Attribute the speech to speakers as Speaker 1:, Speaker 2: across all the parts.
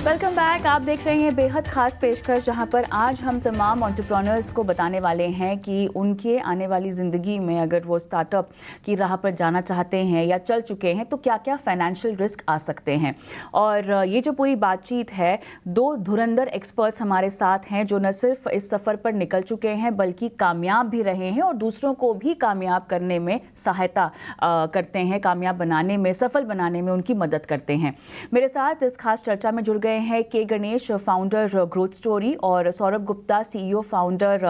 Speaker 1: Welcome back. आप देख रहे हैं बेहद खास पेशकश, जहां पर आज हम तमाम एंटरप्रेन्योर्स को बताने वाले हैं कि उनके आने वाली ज़िंदगी में अगर वो स्टार्टअप की राह पर जाना चाहते हैं या चल चुके हैं तो क्या क्या फाइनेंशियल रिस्क आ सकते हैं। और ये जो पूरी बातचीत है, दो धुरंधर एक्सपर्ट्स हमारे साथ हैं जो न सिर्फ इस सफ़र पर निकल चुके हैं बल्कि कामयाब भी रहे हैं और दूसरों को भी कामयाब करने में सहायता करते हैं, कामयाब बनाने में, सफल बनाने में उनकी मदद करते हैं। मेरे साथ इस खास चर्चा में जुड़ गए हैं के गणेश, फाउंडर ग्रोथ स्टोरी, और Saurabh Gupta, CEO founder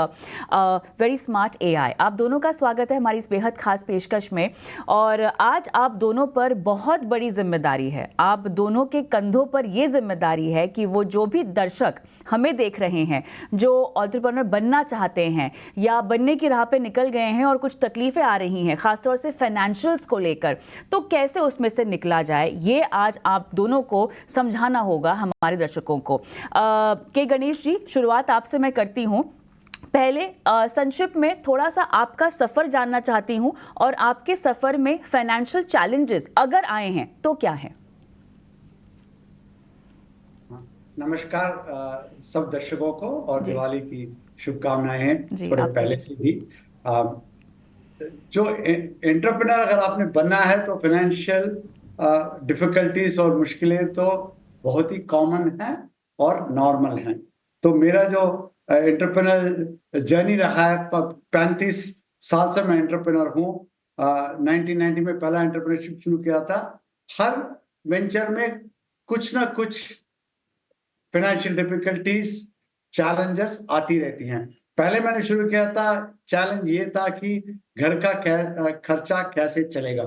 Speaker 1: very smart AI. आप दोनों का स्वागत है हमारी इस बेहद खास पेशकश में। और आज आप दोनों पर बहुत बड़ी जिम्मेदारी है, आप दोनों के कंधों पर यह जिम्मेदारी है कि वो जो भी दर्शक हमें देख रहे हैं, जो एंटरप्रेन्योर बनना चाहते हैं या बनने की राह पे निकल गए हैं और कुछ तकलीफें आ रही हैं खासतौर से फाइनेंशियल्स को लेकर, तो कैसे उसमें से निकला जाए, ये आज आप दोनों को समझाना होगा हमारे दर्शकों को। के गणेश जी, शुरुआत आपसे मैं करती हूँ। पहले संक्षिप्त में थोड़ा सा आपका सफर जानना चाहती हूँ और आपके सफर में फाइनेंशियल चैलेंजेस अगर आए हैं तो क्या है।
Speaker 2: नमस्कार सब दर्शकों को, और
Speaker 1: जी
Speaker 2: दिवाली की शुभकामनाएं हैं
Speaker 1: जी,
Speaker 2: थोड़े
Speaker 1: आपको
Speaker 2: पहले
Speaker 1: भी।
Speaker 2: से भी। आ, जो एंटरप्रेनर अगर आपने बनना है तो फाइनेंशियल डिफिकल्टीज और मुश्किलें तो बहुत ही कॉमन हैं और नॉर्मल हैं। तो मेरा जो एंटरप्रेनर जर्नी रहा है, 35 साल से मैं एंटरप्रेनर हूँ। 1990 में पहला एंटरप्रेन्योरशिप शुरू किया था। हर वेंचर में कुछ ना कुछ फाइनेंशियल डिफिकल्टीज, चैलेंजेस आती रहती हैं। पहले मैंने शुरू किया था, चैलेंज ये था कि घर का खर्चा कैसे चलेगा,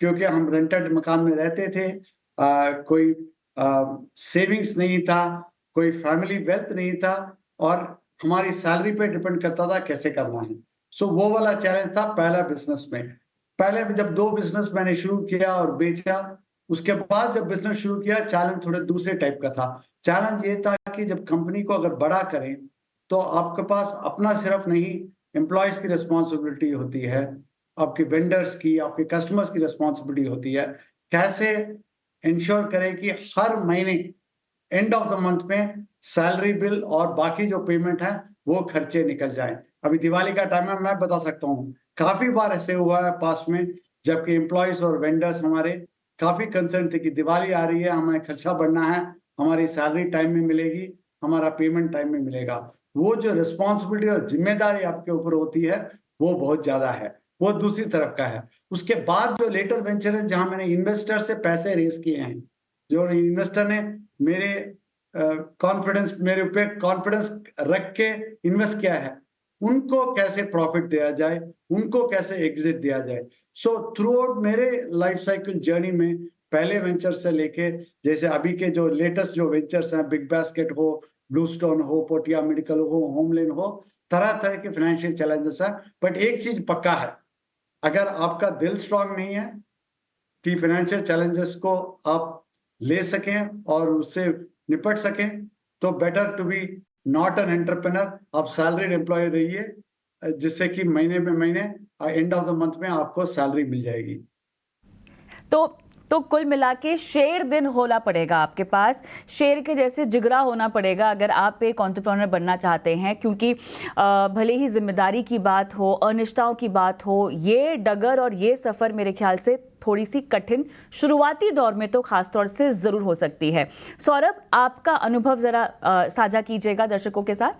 Speaker 2: क्योंकि हम रेंटेड मकान में रहते थे। कोई सेविंग्स नहीं था, कोई फैमिली वेल्थ नहीं था, और हमारी सैलरी पे डिपेंड करता था कैसे करना है। सो वो वाला चैलेंज था पहला बिजनेस में। पहले जब 2 बिजनेस मैंने शुरू किया और बेचा, उसके बाद जब बिजनेस शुरू किया, चैलेंज थोड़े दूसरे टाइप का था। चैलेंज ये था कि जब कंपनी को अगर बड़ा करें तो आपके पास अपना सिर्फ नहीं, एम्प्लॉयज की रिस्पॉन्सिबिलिटी होती है, आपके वेंडर्स की, आपके कस्टमर्स की रिस्पॉन्सिबिलिटी होती है। कैसे इंश्योर करें कि हर महीने एंड ऑफ द मंथ में सैलरी बिल और बाकी जो पेमेंट है वो खर्चे निकल जाएं। अभी दिवाली का टाइम है, मैं बता सकता हूँ काफी बार ऐसे हुआ है पास में, जबकि एम्प्लॉयज और वेंडर्स हमारे काफी कंसर्न थे कि दिवाली आ रही है, हमें खर्चा बढ़ना है, हमारी सैलरी टाइम में मिलेगी, हमारा पेमेंट टाइम में मिलेगा। वो जो रिस्पॉन्सिबिलिटी और जिम्मेदारी आपके ऊपर होती है वो बहुत ज्यादा है, वो दूसरी तरफ का है। उसके बाद जो लेटर वेंचर है, जहां मैंने इन्वेस्टर से पैसे रेज किए हैं, जो इन्वेस्टर ने मेरे कॉन्फिडेंस, मेरे ऊपर कॉन्फिडेंस रख के इन्वेस्ट किया है, उनको कैसे प्रॉफिट दिया जाए, उनको कैसे एग्जिट दिया जाए। सो थ्रू आउट मेरे लाइफ साइकिल जर्नी में, पहले वेंचर से लेके जैसे अभी के जो लेटेस्ट जो वेंचर्स हैं, बिग बास्केट हो, ब्लूस्टोन हो, पोटिया मेडिकल हो, होमलेन हो, तरह तरह के फाइनेंशियल चैलेंजेस हैं। बट एक चीज पक्का है, अगर आपका दिल स्ट्रांग नहीं है कि फाइनेंशियल चैलेंजेस को आप ले सकें और उससे निपट सकें, तो better to be not an entrepreneur. आप सैलरीड एम्प्लॉय रहिए, जिससे कि महीने पे महीने एंड ऑफ द मंथ में आपको सैलरी मिल जाएगी।
Speaker 1: तो कुल मिला के शेर दिन होना पड़ेगा आपके पास, शेर के जैसे जिगरा होना पड़ेगा अगर आप एक एंटरप्रेन्योर बनना चाहते हैं, क्योंकि भले ही जिम्मेदारी की बात हो, अनिश्चितताओं की बात हो, ये डगर और ये सफ़र मेरे ख्याल से थोड़ी सी कठिन शुरुआती दौर में तो खासतौर से ज़रूर हो सकती है। सौरभ, आपका अनुभव ज़रा साझा कीजिएगा दर्शकों के साथ।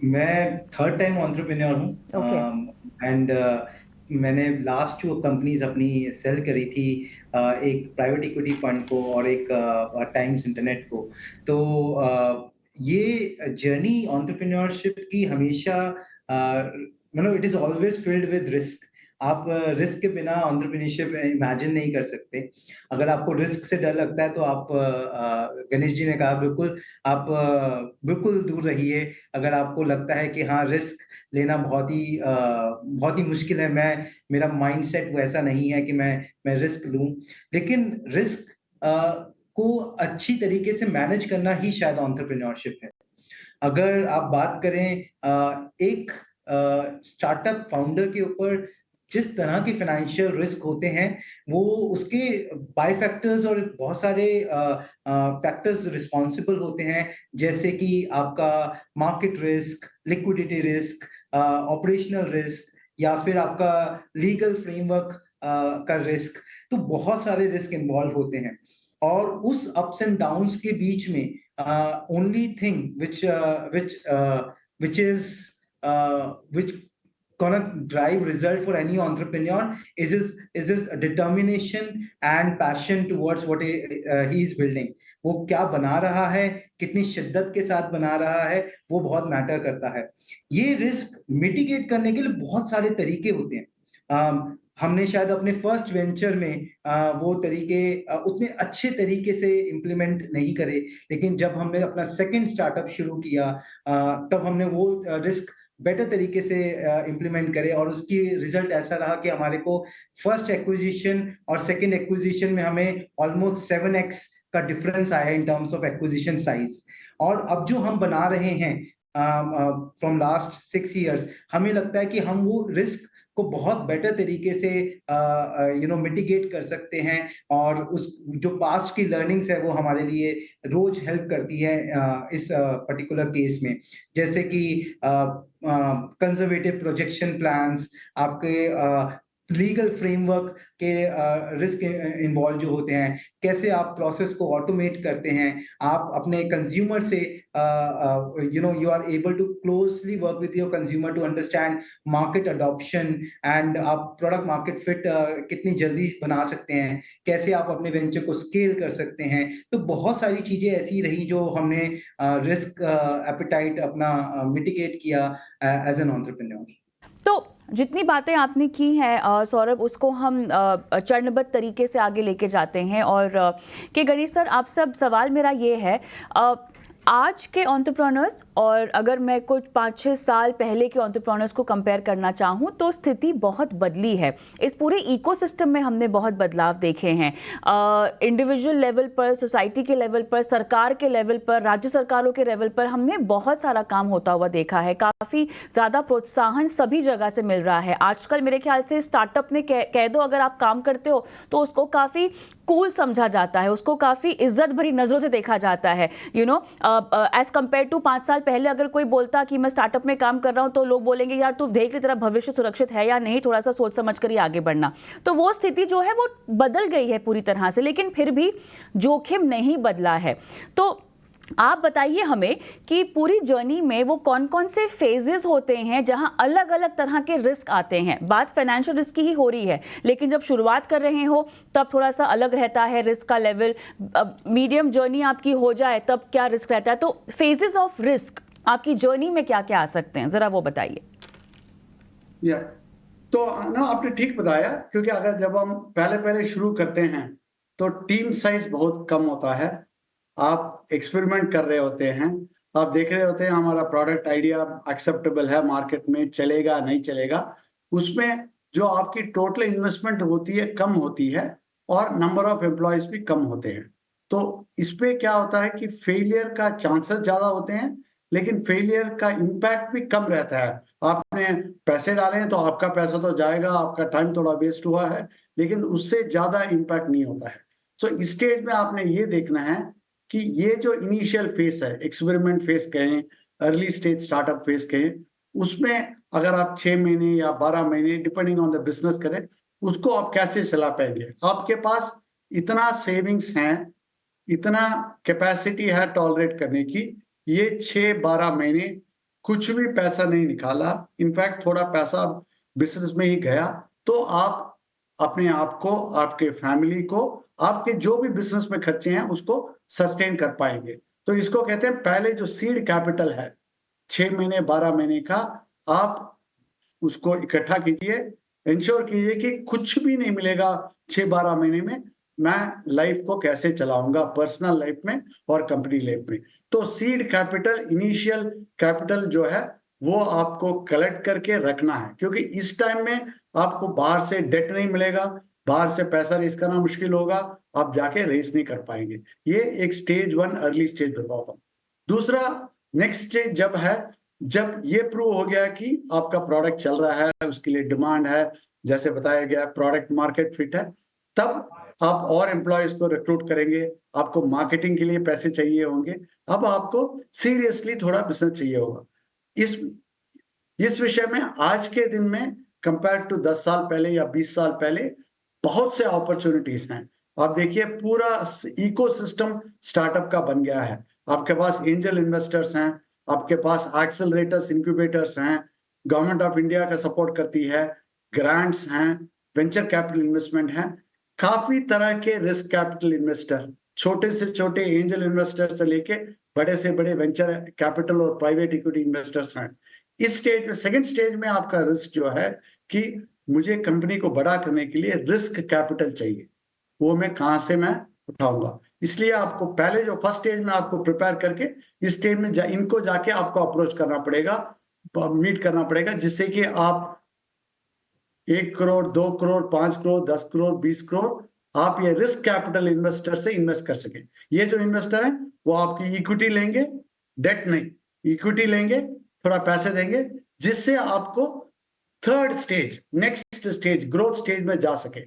Speaker 3: मैं थर्ड टाइम एंटरप्रेन्योर
Speaker 1: ओके।
Speaker 3: हूँ। एंड मैंने लास्ट 2 कंपनीज अपनी सेल करी थी, एक प्राइवेट इक्विटी फंड को और एक टाइम्स इंटरनेट को। तो ये जर्नी एंटरप्रेन्योरशिप की हमेशा मतलब it is always filled with risk. आप रिस्क के बिना एंटरप्रेन्योरशिप इमेजिन नहीं कर सकते। अगर आपको रिस्क से डर लगता है तो आप गणेश जी ने कहा बिल्कुल, आप बिल्कुल दूर रहिए। अगर आपको लगता है कि हाँ, रिस्क लेना बहुत ही मुश्किल है, मेरा माइंडसेट वैसा नहीं है कि मैं रिस्क लूं, लेकिन रिस्क को अच्छी तरीके से मैनेज करना ही शायद एंटरप्रेन्योरशिप है। अगर आप बात करें एक स्टार्टअप फाउंडर के ऊपर जिस तरह के फाइनेंशियल रिस्क होते हैं वो उसके बाय फैक्टर्स और बहुत सारे फैक्टर्स रिस्पॉन्सिबल होते हैं, जैसे कि आपका market risk, liquidity risk, operational risk या फिर आपका लीगल फ्रेमवर्क का रिस्क। तो बहुत सारे रिस्क इन्वॉल्व होते हैं और उस अप्स एंड डाउन्स के बीच में only thing which is which gonna drive result for any entrepreneur is his determination and passion towards what he is building. वो क्या बना रहा है, कितनी शिद्दत के साथ बना रहा है, वो बहुत मैटर करता है। ये रिस्क मिटिगेट करने के लिए बहुत सारे तरीके होते हैं। हमने शायद अपने फर्स्ट वेंचर में वो तरीके उतने अच्छे तरीके से इम्प्लीमेंट नहीं करे, लेकिन जब हमने अपना सेकंड स्टार्टअप शुरू किया तब हमने वो रिस्क बेटर तरीके से इम्प्लीमेंट करे और उसकी रिजल्ट ऐसा रहा कि हमारे को फर्स्ट एक्विजिशन और सेकंड एक्विजिशन में हमें ऑलमोस्ट 7x का डिफरेंस आया in terms of acquisition size. और अब जो हम बना रहे हैं फ्रॉम लास्ट 6 इयर्स, हमें लगता है कि हम वो रिस्क को बहुत बेटर तरीके से मिटिगेट कर सकते हैं और उस जो पास्ट की लर्निंग्स है वो हमारे लिए रोज हेल्प करती है इस पर्टिकुलर केस में। जैसे कि कंजर्वेटिव प्रोजेक्शन प्लान्स, आपके लीगल फ्रेमवर्क के रिस्क इन्वॉल्व जो होते हैं, कैसे आप प्रोसेस को ऑटोमेट करते हैं, आप अपने कंज्यूमर से you are able to closely work with your consumer to understand market adoption and आप प्रोडक्ट मार्केट फिट कितनी जल्दी बना सकते हैं, कैसे आप अपने वेंचर को स्केल कर सकते हैं। तो बहुत सारी चीजें ऐसी रही जो हमने रिस्क एपेटाइट अपना मिटिगेट किया एज एन एंटरप्रेन्योर।
Speaker 1: तो जितनी बातें आपने की हैं सौरभ, उसको हम चरणबद्ध तरीके से आगे लेके जाते हैं और कि गणेश सर, आप सब सवाल मेरा ये है, आज के एंटरप्रेन्योर्स और अगर मैं कुछ 5-6 साल पहले के एंटरप्रेन्योर्स को कंपेयर करना चाहूँ तो स्थिति बहुत बदली है। इस पूरे इकोसिस्टम में हमने बहुत बदलाव देखे हैं, इंडिविजुअल लेवल पर, सोसाइटी के लेवल पर, सरकार के लेवल पर, राज्य सरकारों के लेवल पर हमने बहुत सारा काम होता हुआ देखा है। काफ़ी ज़्यादा प्रोत्साहन सभी जगह से मिल रहा है। आजकल मेरे ख्याल से स्टार्टअप में कह दो अगर आप काम करते हो तो उसको काफ़ी कूल समझा जाता है, उसको काफ़ी इज्जत भरी नज़रों से देखा जाता है। एज कंपेयर टू 5 साल पहले अगर कोई बोलता कि मैं स्टार्टअप में काम कर रहा हूं तो लोग बोलेंगे यार तू देख ले तेरा भविष्य सुरक्षित है या नहीं, थोड़ा सा सोच समझ कर ही आगे बढ़ना। तो वो स्थिति जो है वो बदल गई है पूरी तरह से, लेकिन फिर भी जोखिम नहीं बदला है। तो आप बताइए हमें कि पूरी जर्नी में वो कौन कौन से फेजेस होते हैं जहां अलग अलग तरह के रिस्क आते हैं। बात फाइनेंशियल रिस्क की ही हो रही है, लेकिन जब शुरुआत कर रहे हो तब थोड़ा सा अलग रहता है रिस्क का लेवल। मीडियम जर्नी आपकी हो जाए तब क्या रिस्क रहता है। तो फेजेस ऑफ रिस्क आपकी जर्नी में क्या क्या आ सकते हैं, जरा वो बताइए।
Speaker 2: तो ना आपने ठीक बताया, क्योंकि अगर जब हम पहले शुरू करते हैं तो टीम साइज बहुत कम होता है। आप एक्सपेरिमेंट कर रहे होते हैं, आप देख रहे होते हैं हमारा प्रोडक्ट आइडिया एक्सेप्टेबल है, मार्केट में चलेगा नहीं चलेगा। उसमें जो आपकी टोटल इन्वेस्टमेंट होती है कम होती है और नंबर ऑफ एम्प्लॉयज भी कम होते हैं। तो इस पे क्या होता है कि फेलियर का चांसेस ज्यादा होते हैं, लेकिन फेलियर का इम्पैक्ट भी कम रहता है। आपने पैसे डाले हैं तो आपका पैसा तो जाएगा, आपका टाइम थोड़ा वेस्ट हुआ है, लेकिन उससे ज्यादा इम्पैक्ट नहीं होता है। सो इस स्टेज में आपने ये देखना है कि ये जो इनिशियल फेस है, एक्सपेरिमेंट फेस कहें, अर्ली स्टेज स्टार्टअप फेस कहें, उसमें अगर आप 6 महीने या 12 महीने डिपेंडिंग ऑन द बिजनेस करें, उसको आप कैसे चला पाएंगे। आपके पास इतना सेविंग्स हैं, इतना कैपेसिटी है टॉलरेट करने की, ये 6-12 महीने कुछ भी पैसा नहीं निकाला, इनफैक्ट थोड़ा पैसा बिजनेस में ही गया, तो आप अपने आप को, आपके फैमिली को, आपके जो भी बिजनेस में खर्चे हैं उसको सस्टेन कर पाएंगे। तो इसको कहते हैं पहले जो सीड कैपिटल है 6 महीने 12 महीने का, आप उसको इकट्ठा कीजिए। इंश्योर कीजिए कि कुछ भी नहीं मिलेगा 6-12 महीने में, मैं लाइफ को कैसे चलाऊंगा, पर्सनल लाइफ में और कंपनी लाइफ में। तो सीड कैपिटल, इनिशियल कैपिटल जो है वो आपको कलेक्ट करके रखना है, क्योंकि इस टाइम में आपको बाहर से डेट नहीं मिलेगा, बाहर से पैसा रेस करना मुश्किल होगा, आप जाके रेस नहीं कर पाएंगे। ये एक स्टेज 1 अर्ली स्टेज बताता हूँ। दूसरा नेक्स्ट स्टेज जब है, जब ये प्रूव हो गया कि आपका प्रोडक्ट चल रहा है, उसके लिए डिमांड है, जैसे बताया गया प्रोडक्ट मार्केट फिट है, तब आप और एम्प्लॉयज को रिक्रूट करेंगे, आपको मार्केटिंग के लिए पैसे चाहिए होंगे, अब आपको सीरियसली थोड़ा बिजनेस चाहिए होगा। इस विषय में आज के दिन में कंपेयर टू 10 साल पहले या 20 साल पहले बहुत से अपॉर्चुनिटीज हैं। आप देखिए पूरा इकोसिस्टम स्टार्टअप का बन गया है। आपके पास एंजल इन्वेस्टर्स हैं, आपके पास एक्सेलरेटर्स, इंक्यूबेटर्स हैं, गवर्नमेंट ऑफ इंडिया का सपोर्ट करती है, ग्रांट्स हैं, वेंचर कैपिटल इन्वेस्टमेंट है, काफी तरह के रिस्क कैपिटल इन्वेस्टर, छोटे से छोटे एंजल इन्वेस्टर से लेके बड़े से बड़े वेंचर कैपिटल और प्राइवेट इक्विटी इन्वेस्टर्स हैं। इस स्टेज में, सेकंड स्टेज में आपका रिस्क जो है कि मुझे कंपनी को बड़ा करने के लिए रिस्क कैपिटल चाहिए, वो मैं कहां से मैं उठाऊंगा। इसलिए आपको पहले जो फर्स्ट स्टेज में आपको प्रिपेयर करके इस स्टेज में इनको जाके आपको अप्रोच करना पड़ेगा, मीट करना पड़ेगा, जिससे कि आप 1 करोड़, 2 करोड़, 5 करोड़, 10 करोड़, 20 करोड़ आप ये रिस्क कैपिटल इन्वेस्टर से इन्वेस्ट कर सके। ये जो इन्वेस्टर हैं वो आपकी इक्विटी लेंगे, डेट नहीं, इक्विटी लेंगे, थोड़ा पैसे देंगे, जिससे आपको third stage, next stage, growth stage में जा सके।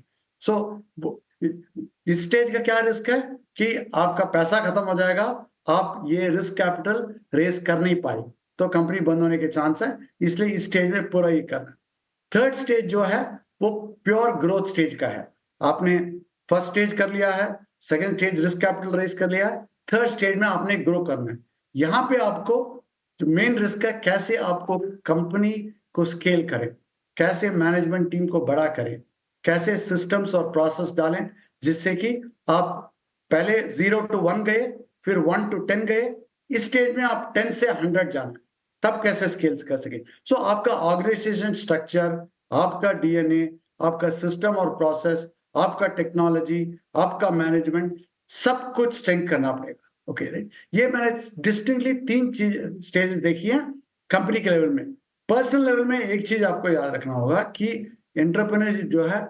Speaker 2: इस स्टेज का क्या रिस्क है कि आपका पैसा खत्म हो जाएगा, आप ये रिस्क कैपिटल रेस कर नहीं पाए तो कंपनी बंद होने के चांस है, इसलिए इस स्टेज में पूरा ही करना। थर्ड स्टेज जो है वो प्योर ग्रोथ स्टेज का है। आपने फर्स्ट स्टेज कर लिया है, second stage risk capital race कर लिया है, थर्ड स्टेज में आपने ग्रो करना है। यहां पे आपको जो मेन रिस्क है, कैसे आपको कंपनी को स्केल करें, कैसे मैनेजमेंट टीम को बड़ा करें, कैसे सिस्टम्स और प्रोसेस डालें, जिससे कि आप पहले 0 to 1 गए, फिर 1 to 10 गए, इस स्टेज में आप 10 से 100 जाना, तब कैसे स्केल्स कर सके। सो आपका ऑर्गेनाइजेशन स्ट्रक्चर, आपका डीएनए, आपका सिस्टम और प्रोसेस, आपका टेक्नोलॉजी, आपका मैनेजमेंट, सब कुछ स्ट्रेंथ करना पड़ेगा। ओके राइट, ये मैंने डिस्टिंक्टली 3 चीज स्टेजेस देखी है कंपनी के लेवल में। पर्सनल लेवल में एक चीज आपको याद रखना होगा कि एंटरप्रेन्योरशिप जो है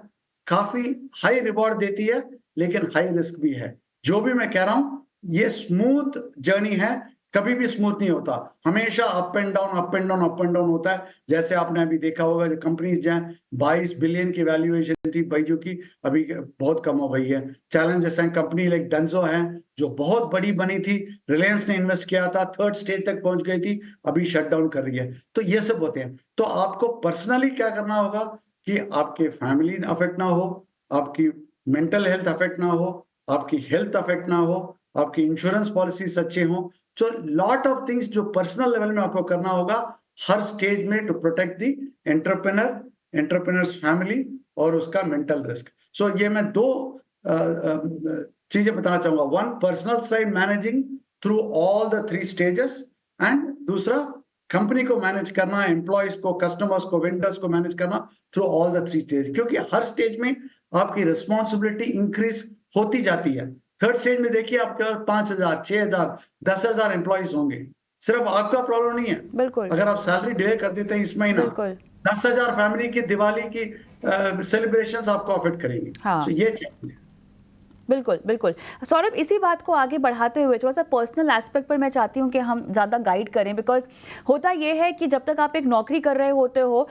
Speaker 2: काफी हाई रिवॉर्ड देती है, लेकिन हाई रिस्क भी है। जो भी मैं कह रहा हूं ये स्मूथ जर्नी है, कभी भी स्मूथ नहीं होता, हमेशा up and down, up and down, up and down होता है। जैसे आपने अभी देखा होगा जो कंपनीज जहां 22 बिलियन की वैल्यूएशन थी बाइजू की, अभी बहुत कम हो गई है। चैलेंजेस हैं, कंपनी लाइक डेंजो है जो बहुत बड़ी बनी थी, रिलायंस ने इन्वेस्ट किया था, थर्ड स्टेज तक पहुंच गई थी, अभी शट डाउन कर रही है। तो ये सब होते हैं। तो आपको पर्सनली क्या करना होगा कि आपके फैमिली अफेक्ट ना हो, आपकी मेंटल हेल्थ अफेक्ट ना हो, आपकी हेल्थ अफेक्ट ना हो, आपकी इंश्योरेंस पॉलिसीज अच्छे हो। So lot of things जो पर्सनल लेवल में आपको करना होगा हर स्टेज में to protect the entrepreneurs family और उसका मेंटल रिस्क। सो ये मैं 2 चीजें बताना चाहूंगा। 1, personal side managing through all the 3 stages, and दूसरा कंपनी को मैनेज करना, एम्प्लॉयज को, कस्टमर्स को, वेंडर्स को मैनेज करना थ्रू ऑल द 3 स्टेज, क्योंकि हर स्टेज में आपकी रिस्पॉन्सिबिलिटी इंक्रीज होती जाती है। थर्ड स्टेज में देखिए आपके 5,000, 6,000, 10,000 एम्प्लॉइज होंगे, सिर्फ आपका प्रॉब्लम नहीं है।
Speaker 1: बिल्कुल।
Speaker 2: अगर आप सैलरी डिले कर देते हैं इस महीना, 10,000 फैमिली की दिवाली की सेलिब्रेशंस आपको अफेक्ट करेंगी।
Speaker 1: हाँ।
Speaker 2: So ये चीज
Speaker 1: बिल्कुल बिल्कुल। सौरभ, इसी बात को आगे बढ़ाते हुए थोड़ा सा पर्सनल एस्पेक्ट पर मैं चाहती हूँ कि हम ज़्यादा गाइड करें, बिकॉज होता ये है कि जब तक आप एक नौकरी कर रहे होते हो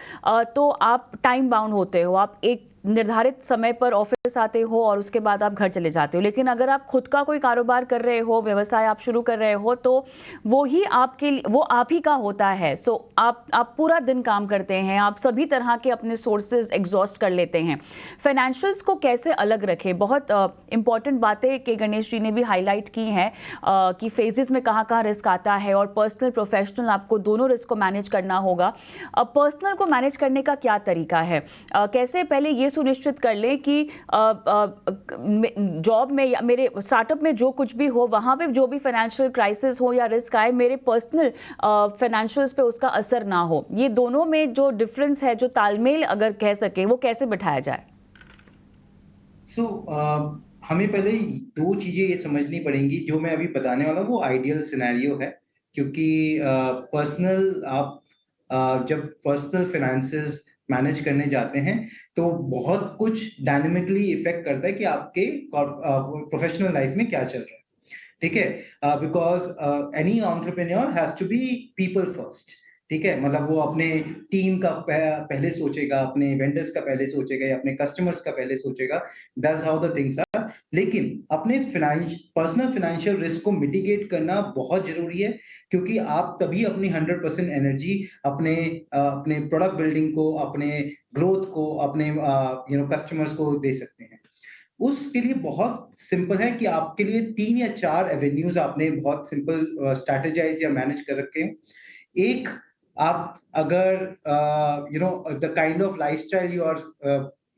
Speaker 1: तो आप टाइम बाउंड होते हो, आप एक निर्धारित समय पर ऑफिस आते हो और उसके बाद आप घर चले जाते हो। लेकिन अगर आप खुद का कोई कारोबार कर रहे हो, व्यवसाय आप शुरू कर रहे हो, तो वो ही आपके लिए, वो आप ही का होता है। सो आप पूरा दिन काम करते हैं, आप सभी तरह के अपने सोर्सेज एग्जॉस्ट कर लेते हैं। फाइनेंशियल्स को कैसे अलग रखें, बहुत इंपॉर्टेंट बातें कि गणेश जी ने भी हाईलाइट की हैं कि फेजेस में कहाँ कहाँ रिस्क आता है, और पर्सनल प्रोफेशनल आपको दोनों रिस्क को मैनेज करना होगा। पर्सनल को मैनेज करने का क्या तरीका है, कैसे पहले ये सुनिश्चित कर लें कि जॉब में या मेरे स्टार्टअप में जो कुछ भी हो, वहाँ पे जो भी फाइनेंशियल क्राइसिस हो या रिस्क आए, मेरे पर्सनल फाइनेंशियल्स पे उसका असर ना हो। ये दोनों में जो डिफरेंस है, जो तालमेल अगर कह सके, वो कैसे बिठाया जाए?
Speaker 3: हमें पहले 2 चीजें ये समझनी पड़ेंगी। जो मैं अभी बताने वाला हूँ वो आइडियल सिनेरियो है, क्योंकि पर्सनल आप जब पर्सनल फाइनेंसेस मैनेज करने जाते हैं तो बहुत कुछ डायनामिकली इफेक्ट करता है कि आपके प्रोफेशनल लाइफ में क्या चल रहा है। ठीक है, because any entrepreneur has to be people first. ठीक है? मतलब वो अपने टीम का पहले सोचेगा, अपने वेंडर्स का पहले सोचेगा या अपने कस्टमर्स का पहले सोचेगा, that's how the things are. लेकिन अपने पर्सनल फाइनेंशियल रिस्क को मिटिगेट करना बहुत ज़रूरी है, क्योंकि आप तभी अपनी 100% एनर्जी अपने प्रोडक्ट बिल्डिंग को, अपने ग्रोथ को, अपने कस्टमर्स को दे सकते हैं। उसके लिए बहुत सिंपल है कि आपके लिए 3 या 4 एवेन्यूज़ आपने बहुत सिंपल स्ट्रैटेजाइज़ या मैनेज कर रखे हैं। एक, आप अगर the kind of lifestyle you are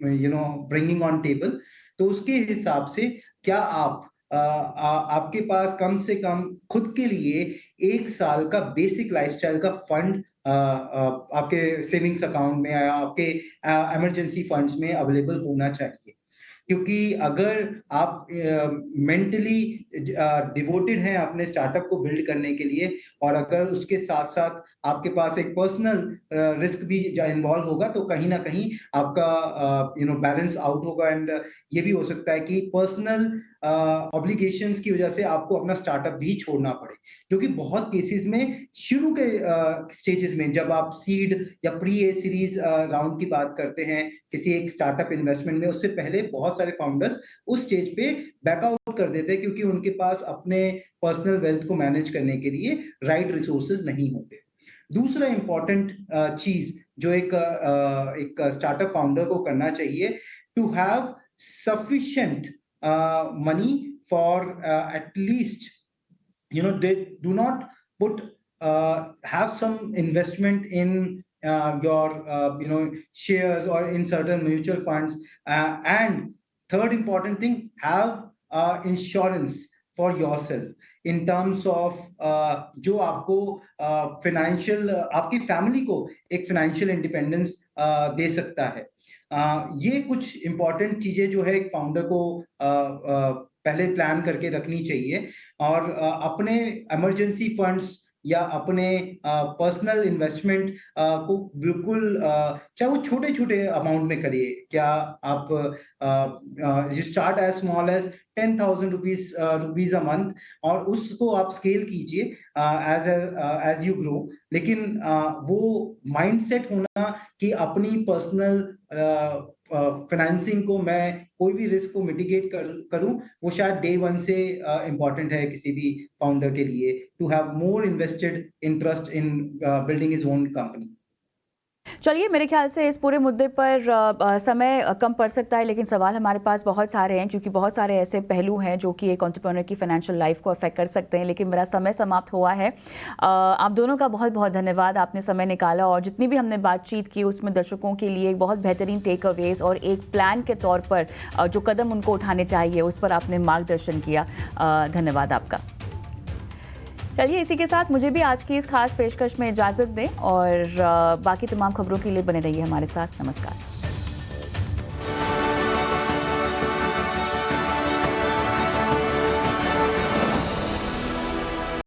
Speaker 3: bringing on table, तो उसके हिसाब से क्या आपके पास कम से कम खुद के लिए 1 साल का बेसिक लाइफ़स्टाइल का फंड आपके सेविंग्स अकाउंट में या आपके इमरजेंसी फंड्स में अवेलेबल होना चाहिए। क्योंकि अगर आप मेंटली डिवोटेड हैं अपने स्टार्टअप को बिल्ड करने के लिए, और अगर उसके साथ-साथ आपके पास एक पर्सनल रिस्क भी इन्वॉल्व होगा, तो कहीं न कहीं आपका बैलेंस आउट होगा, एंड ये भी हो सकता है कि पर्सनल ऑब्लिगेशंस की वजह से आपको अपना स्टार्टअप भी छोड़ना पड़े। जो कि बहुत केसेस में शुरू के स्टेजेस में, जब आप सीड या प्री ए सीरीज राउंड की बात करते हैं किसी एक स्टार्टअप इन्वेस्टमेंट में, उससे पहले बहुत सारे फाउंडर्स उस स्टेज पे बैकआउट कर देते हैं, क्योंकि उनके पास अपने पर्सनल वेल्थ को मैनेज करने के लिए राइट रिसोर्सेज नहीं होते। दूसरा इंपॉर्टेंट चीज जो एक स्टार्टअप फाउंडर को करना चाहिए, to have sufficient money for at least, they do not put have some investment in your shares or in certain mutual funds, and third important thing, have insurance for yourself in terms of जो आपको financial, आपकी family को एक financial independence दे सकता है। ये कुछ important चीजें जो है एक फाउंडर को पहले प्लान करके रखनी चाहिए, और अपने इमरजेंसी फंड्स या अपने पर्सनल इन्वेस्टमेंट को बिल्कुल, चाहे वो छोटे-छोटे अमाउंट में करिए। क्या आप you start as small as 10,000 rupees a month, और उसको आप स्केल कीजिए एज़ यू ग्रो। लेकिन वो माइंडसेट होना कि अपनी पर्सनल फाइनेंसिंग को, मैं कोई भी रिस्क को मिटिगेट करूं, वो शायद डे 1 से इम्पोर्टेंट है किसी भी फाउंडर के लिए, to have more invested interest in building his own company.
Speaker 1: चलिए, मेरे ख्याल से इस पूरे मुद्दे पर समय कम पड़ सकता है, लेकिन सवाल हमारे पास बहुत सारे हैं, क्योंकि बहुत सारे ऐसे पहलू हैं जो कि एक एंटरप्रेन्योर की फाइनेंशियल लाइफ को अफेक्ट कर सकते हैं। लेकिन मेरा समय समाप्त हुआ है। आप दोनों का बहुत बहुत धन्यवाद, आपने समय निकाला, और जितनी भी हमने बातचीत की उसमें दर्शकों के लिए एक बहुत बेहतरीन टेक अवेज और एक प्लान के तौर पर जो कदम उनको उठाने चाहिए उस पर आपने मार्गदर्शन किया। धन्यवाद आपका। चलिए, इसी के साथ मुझे भी आज की इस खास पेशकश में इजाज़त दें, और बाकी तमाम खबरों के लिए बने रहिए हमारे साथ। नमस्कार।